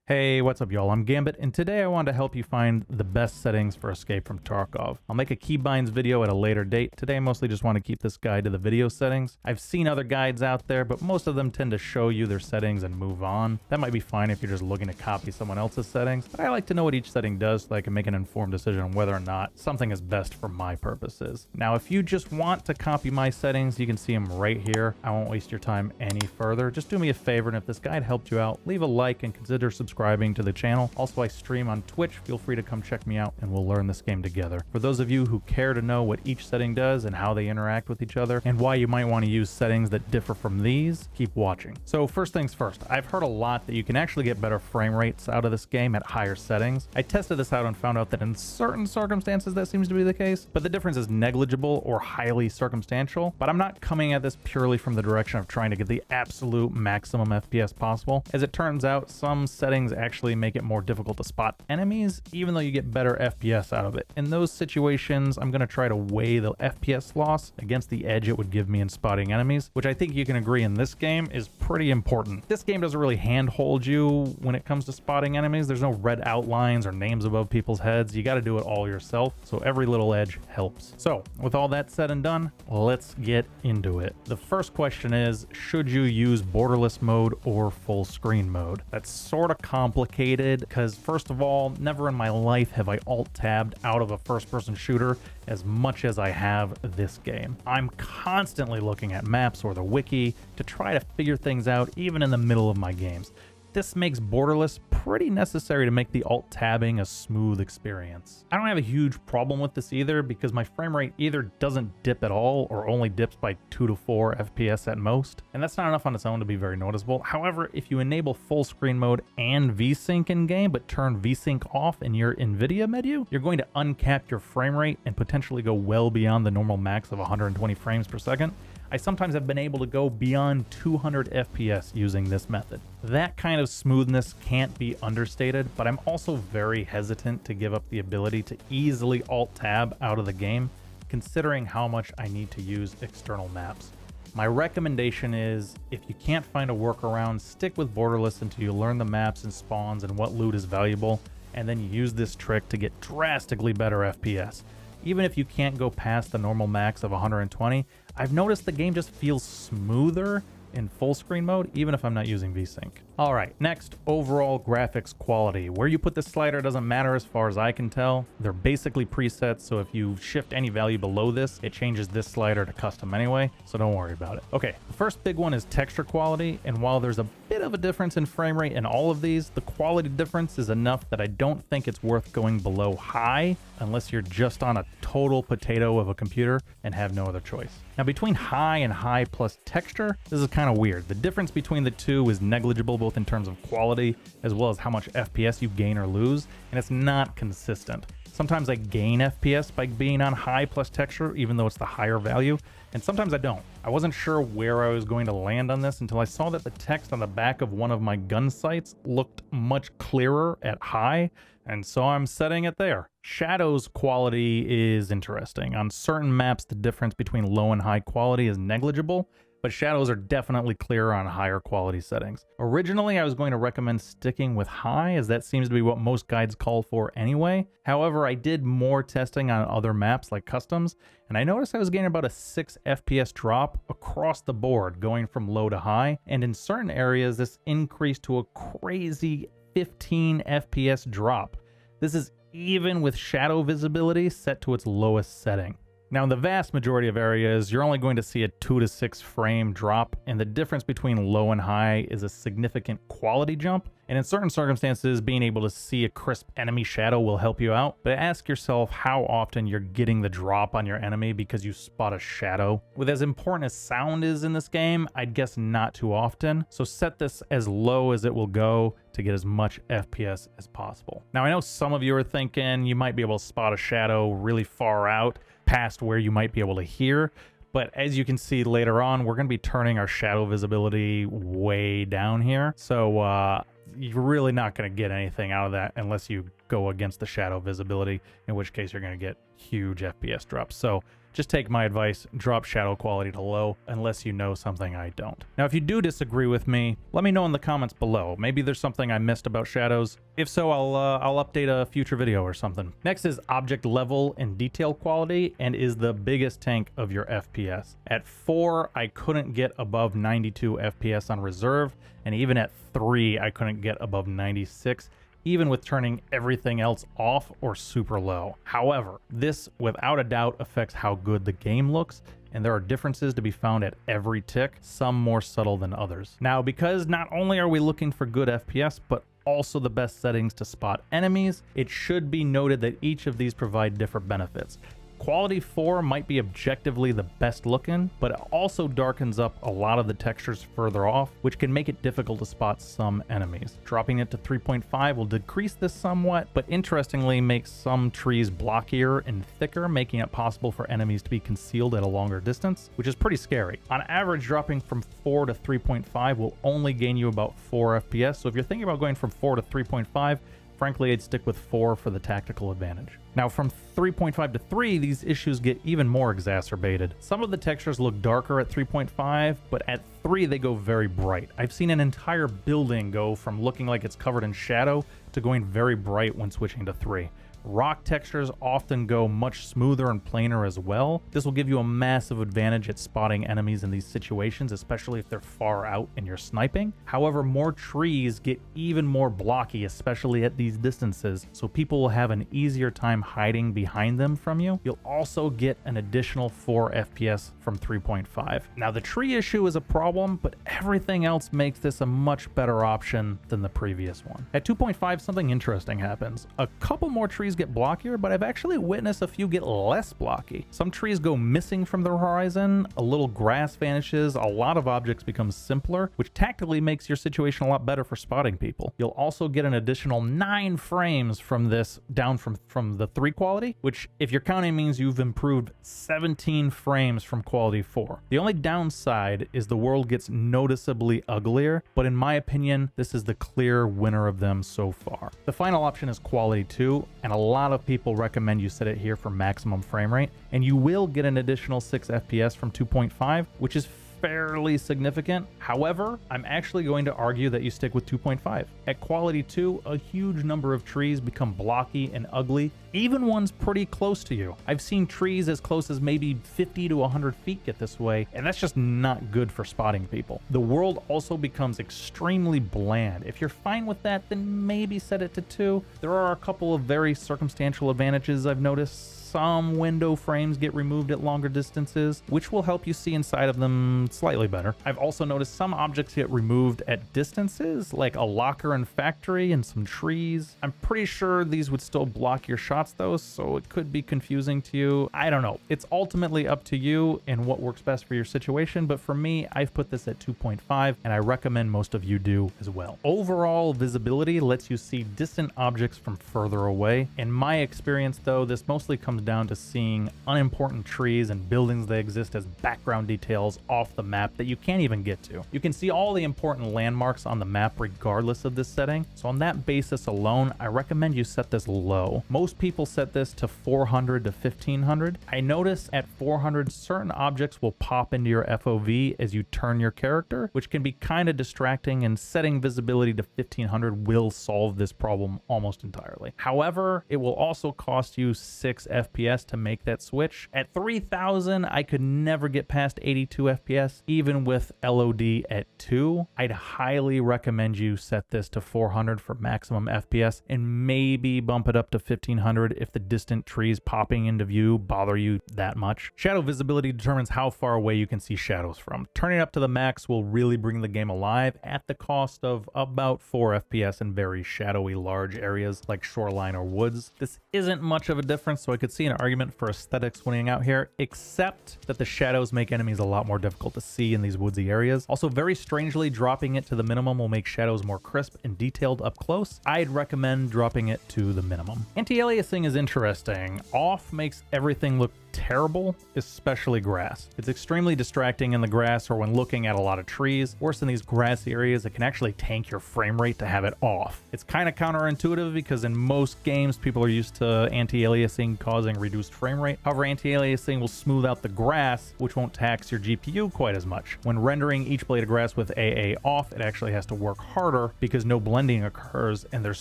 Hey, what's up y'all? I'm Gambit, and today I wanted to help you find the best settings for Escape from Tarkov. I'll make a keybinds video at a later date. Today I mostly just want to keep this guide to the video settings. I've seen other guides out there, but most of them tend to show you their settings and move on. That might be fine if you're just looking to copy someone else's settings, but I like to know what each setting does so I can make an informed decision on whether or not something is best for my purposes. Now, if you just want to copy my settings, you can see them right here. I won't waste your time any further. Just do me a favor, and if this guide helped you out, leave a like and consider subscribing to the channel. Also, I stream on Twitch. Feel free to come check me out and we'll learn this game together. For those of you who care to know what each setting does and how they interact with each other and why you might want to use settings that differ from these, keep watching. So first things first, I've heard a lot that you can actually get better frame rates out of this game at higher settings. I tested this out and found out that in certain circumstances that seems to be the case, but the difference is negligible or highly circumstantial. But I'm not coming at this purely from the direction of trying to get the absolute maximum FPS possible. As it turns out, some settings actually make it more difficult to spot enemies, even though you get better FPS out of it. In those situations, I'm going to try to weigh the FPS loss against the edge it would give me in spotting enemies, which I think you can agree in this game is pretty important. This game doesn't really handhold you when it comes to spotting enemies. There's no red outlines or names above people's heads. You got to do it all yourself, so every little edge helps. So with all that said and done, let's get into it. The first question is, should you use borderless mode or full screen mode? That's sort of complicated because, first of all, never in my life have I alt-tabbed out of a first-person shooter as much as I have this game. I'm constantly looking at maps or the wiki to try to figure things out even in the middle of my games. This makes Borderless pretty necessary to make the alt-tabbing a smooth experience. I don't have a huge problem with this either because my frame rate either doesn't dip at all or only dips by 2 to 4 FPS at most, and that's not enough on its own to be very noticeable. However, if you enable full screen mode and VSync in game but turn VSync off in your NVIDIA menu, you're going to uncap your frame rate and potentially go well beyond the normal max of 120 frames per second. I sometimes have been able to go beyond 200 FPS using this method. That kind of smoothness can't be understated, but I'm also very hesitant to give up the ability to easily alt-tab out of the game, considering how much I need to use external maps. My recommendation is, if you can't find a workaround, stick with Borderless until you learn the maps and spawns and what loot is valuable, and then use this trick to get drastically better FPS. Even if you can't go past the normal max of 120, I've noticed the game just feels smoother in full screen mode, even if I'm not using VSync. All right, next, overall graphics quality. Where you put this slider doesn't matter as far as I can tell. They're basically presets, so if you shift any value below this, it changes this slider to custom anyway, so don't worry about it. Okay, the first big one is texture quality, and while there's a bit of a difference in frame rate in all of these, the quality difference is enough that I don't think it's worth going below high unless you're just on a total potato of a computer and have no other choice. Now, between high and high plus texture, this is kind of weird. The difference between the two is negligible both in terms of quality as well as how much FPS you gain or lose, and it's not consistent. Sometimes I gain FPS by being on high plus texture, even though it's the higher value, and sometimes I don't. I wasn't sure where I was going to land on this until I saw that the text on the back of one of my gun sights looked much clearer at high, and so I'm setting it there. Shadows quality is interesting. On certain maps, the difference between low and high quality is negligible, but shadows are definitely clearer on higher quality settings. Originally, I was going to recommend sticking with high, as that seems to be what most guides call for anyway. However, I did more testing on other maps like customs, and I noticed I was getting about a 6 FPS drop across the board going from low to high, and in certain areas, this increased to a crazy 15 FPS drop. This is even with shadow visibility set to its lowest setting. Now, in the vast majority of areas, you're only going to see a 2 to 6 frame drop, and the difference between low and high is a significant quality jump. And in certain circumstances, being able to see a crisp enemy shadow will help you out. But ask yourself how often you're getting the drop on your enemy because you spot a shadow. With as important as sound is in this game, I'd guess not too often. So set this as low as it will go to get as much FPS as possible. Now, I know some of you are thinking you might be able to spot a shadow really far out past where you might be able to hear. But as you can see later on, we're going to be turning our shadow visibility way down here. So you're really not going to get anything out of that unless you go against the shadow visibility, in which case you're going to get huge FPS drops. So just take my advice, drop shadow quality to low, unless you know something I don't. Now, if you do disagree with me, let me know in the comments below. Maybe there's something I missed about shadows. If so, I'll update a future video or something. Next is object level and detail quality, and is the biggest tank of your FPS. At 4, I couldn't get above 92 FPS on reserve, and even at 3, I couldn't get above 96, even with turning everything else off or super low. However, this without a doubt affects how good the game looks, and there are differences to be found at every tick, some more subtle than others. Now, because not only are we looking for good FPS, but also the best settings to spot enemies, it should be noted that each of these provide different benefits. Quality 4 might be objectively the best looking, but it also darkens up a lot of the textures further off, which can make it difficult to spot some enemies. Dropping it to 3.5 will decrease this somewhat, but interestingly makes some trees blockier and thicker, making it possible for enemies to be concealed at a longer distance, which is pretty scary. On average, dropping from 4 to 3.5 will only gain you about 4 FPS, so if you're thinking about going from 4 to 3.5, frankly, I'd stick with 4 for the tactical advantage. Now, from 3.5 to 3, these issues get even more exacerbated. Some of the textures look darker at 3.5, but at 3 they go very bright. I've seen an entire building go from looking like it's covered in shadow to going very bright when switching to 3. Rock textures often go much smoother and plainer as well. This will give you a massive advantage at spotting enemies in these situations, especially if they're far out and you're sniping. However, more trees get even more blocky, especially at these distances, so people will have an easier time hiding behind them from you. You'll also get an additional 4 FPS from 3.5. Now, the tree issue is a problem, but everything else makes this a much better option than the previous one. At 2.5, something interesting happens. A couple more trees get blockier, but I've actually witnessed a few get less blocky. Some trees go missing from the horizon, a little grass vanishes, a lot of objects become simpler, which tactically makes your situation a lot better for spotting people. You'll also get an additional 9 frames from this, down from the 3 quality, which if you're counting means you've improved 17 frames from quality 4. The only downside is the world gets noticeably uglier, but in my opinion, this is the clear winner of them so far. The final option is quality 2, and a lot of people recommend you set it here for maximum frame rate, and you will get an additional 6 FPS from 2.5, which is fairly significant. However, I'm actually going to argue that you stick with 2.5. At quality 2, a huge number of trees become blocky and ugly, even ones pretty close to you. I've seen trees as close as maybe 50 to 100 feet get this way, and that's just not good for spotting people. The world also becomes extremely bland. If you're fine with that, then maybe set it to 2. There are a couple of very circumstantial advantages I've noticed. Some window frames get removed at longer distances, which will help you see inside of them slightly better. I've also noticed some objects get removed at distances, like a locker and factory and some trees. I'm pretty sure these would still block your shots though, so it could be confusing to you. I don't know. It's ultimately up to you and what works best for your situation, but for me, I've put this at 2.5, and I recommend most of you do as well. Overall, visibility lets you see distant objects from further away. In my experience though, this mostly comes down to seeing unimportant trees and buildings that exist as background details off the map that you can't even get to. You can see all the important landmarks on the map regardless of this setting, so on that basis alone, I recommend you set this low. Most people set this to 400 to 1500. I notice at 400, certain objects will pop into your FOV as you turn your character, which can be kind of distracting, and setting visibility to 1500 will solve this problem almost entirely. However, it will also cost you 6 FPS to make that switch. At 3000, I could never get past 82 FPS, even with LOD at 2. I'd highly recommend you set this to 400 for maximum FPS, and maybe bump it up to 1500 if the distant trees popping into view bother you that much. Shadow visibility determines how far away you can see shadows from. Turning it up to the max will really bring the game alive at the cost of about 4 FPS in very shadowy large areas like shoreline or woods. This isn't much of a difference, so I could see an argument for aesthetics winning out here, except that the shadows make enemies a lot more difficult to see in these woodsy areas. Also, very strangely, dropping it to the minimum will make shadows more crisp and detailed up close. I'd recommend dropping it to the minimum. Anti-aliasing is interesting. Off makes everything look terrible, especially grass. It's extremely distracting in the grass or when looking at a lot of trees. Worse, in these grassy areas, it can actually tank your frame rate to have it off. It's kind of counterintuitive because in most games, people are used to anti-aliasing causing reduced frame rate. However, anti-aliasing will smooth out the grass, which won't tax your GPU quite as much. When rendering each blade of grass with AA off, it actually has to work harder because no blending occurs, and there's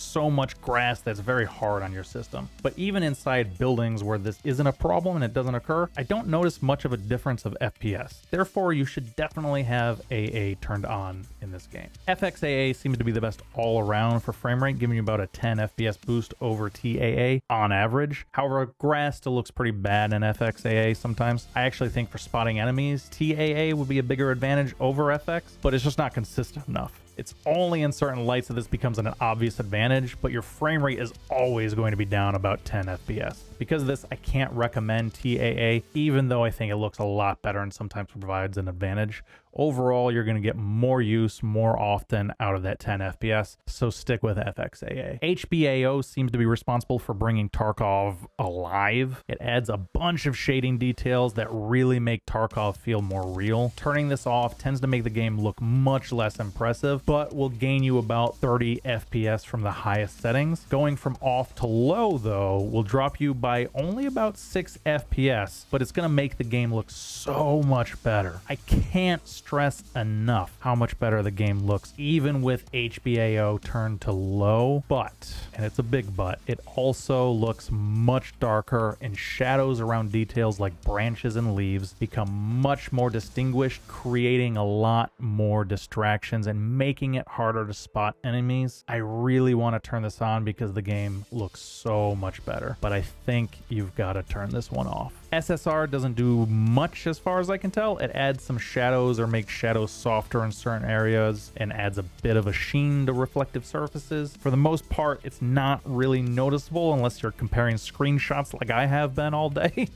so much grass that's very hard on your system. But even inside buildings where this isn't a problem and it doesn't occur, I don't notice much of a difference of FPS. Therefore, you should definitely have AA turned on in this game. Fxaa seems to be the best all around for frame rate, giving you about a 10 FPS boost over TAA on average. However, grass still looks pretty bad in Fxaa sometimes. I actually think for spotting enemies, TAA would be a bigger advantage over FX, but it's just not consistent enough. It's only in certain lights that this becomes an obvious advantage, but your frame rate is always going to be down about 10 FPS. Because of this, I can't recommend TAA, even though I think it looks a lot better and sometimes provides an advantage. Overall, you're going to get more use more often out of that 10 FPS, so stick with Fxaa. HBAO seems to be responsible for bringing Tarkov alive. It adds a bunch of shading details that really make Tarkov feel more real. Turning this off tends to make the game look much less impressive, but will gain you about 30 FPS from the highest settings. Going from off to low, though, will drop you by only about 6 FPS, but it's going to make the game look so much better. I can't stress enough how much better the game looks, even with HBAO turned to low. But, and it's a big but, it also looks much darker, and shadows around details like branches and leaves become much more distinguished, creating a lot more distractions and making it harder to spot enemies. I really want to turn this on because the game looks so much better, but I think you've got to turn this one off. SSR doesn't do much as far as I can tell. It adds some shadows or makes shadows softer in certain areas and adds a bit of a sheen to reflective surfaces. For the most part, it's not really noticeable unless you're comparing screenshots like I have been all day,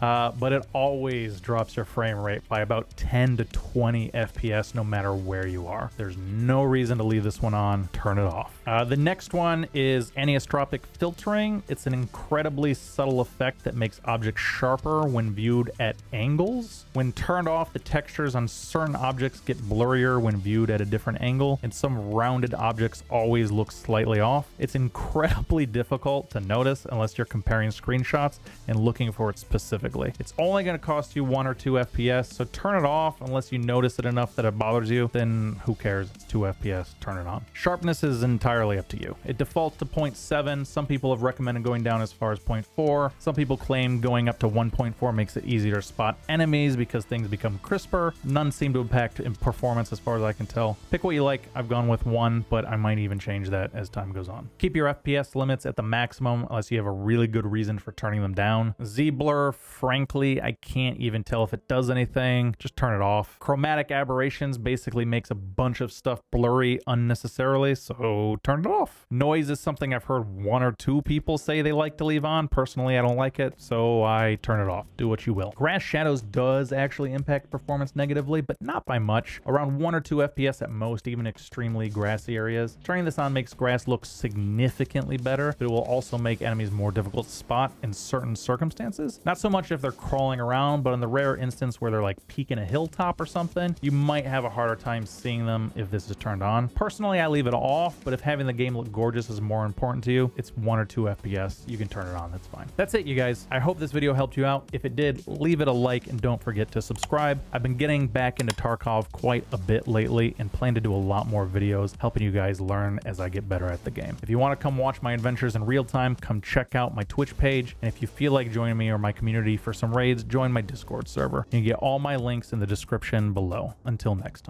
but it always drops your frame rate by about 10 to 20 FPS no matter where you are. There's no reason to leave this one on. Turn it off. The next one is Anisotropic Filtering. It's an incredibly subtle effect that makes objects sharper when viewed at angles. When turned off, the textures on certain objects get blurrier when viewed at a different angle, and some rounded objects always look slightly off. It's incredibly difficult to notice unless you're comparing screenshots and looking for it specifically. It's only going to cost you 1 or 2 FPS, so turn it off unless you notice it enough that it bothers you. Then who cares? It's 2 FPS. Turn it on. Sharpness is entirely up to you. It defaults to 0.7. Some people have recommended going down as far as 0.4. Some people claim going up to 1.4 makes it easier to spot enemies because things become crisper. None seem to impact in performance as far as I can tell. Pick what you like. I've gone with 1, but I might even change that as time goes on. Keep your FPS limits at the maximum unless you have a really good reason for turning them down. Z-blur, frankly, I can't even tell if it does anything. Just turn it off. Chromatic aberrations basically makes a bunch of stuff blurry unnecessarily, so turn it off. Noise is something I've heard 1 or 2 people say they like to leave on. Personally, I don't like it, so I turn it off. Do what you will. Grass shadows does actually impact performance negatively, but not by much. Around 1 or 2 FPS at most, even extremely grassy areas. Turning this on makes grass look significantly better, but it will also make enemies more difficult to spot in certain circumstances. Not so much if they're crawling around, but in the rare instance where they're like peeking a hilltop or something, you might have a harder time seeing them if this is turned on. Personally, I leave it off, but if having the game look gorgeous is more important to you, it's 1 or 2 FPS. You can turn it on. That's fine. That's it, you guys. I hope this video helped you out. If it did, leave it a like and don't forget to subscribe. I've been getting back into Tarkov quite a bit lately and plan to do a lot more videos helping you guys learn as I get better at the game. If you want to come watch my adventures in real time, come check out my Twitch page. And if you feel like joining me or my community for some raids, join my Discord server. You can get all my links in the description below. Until next time.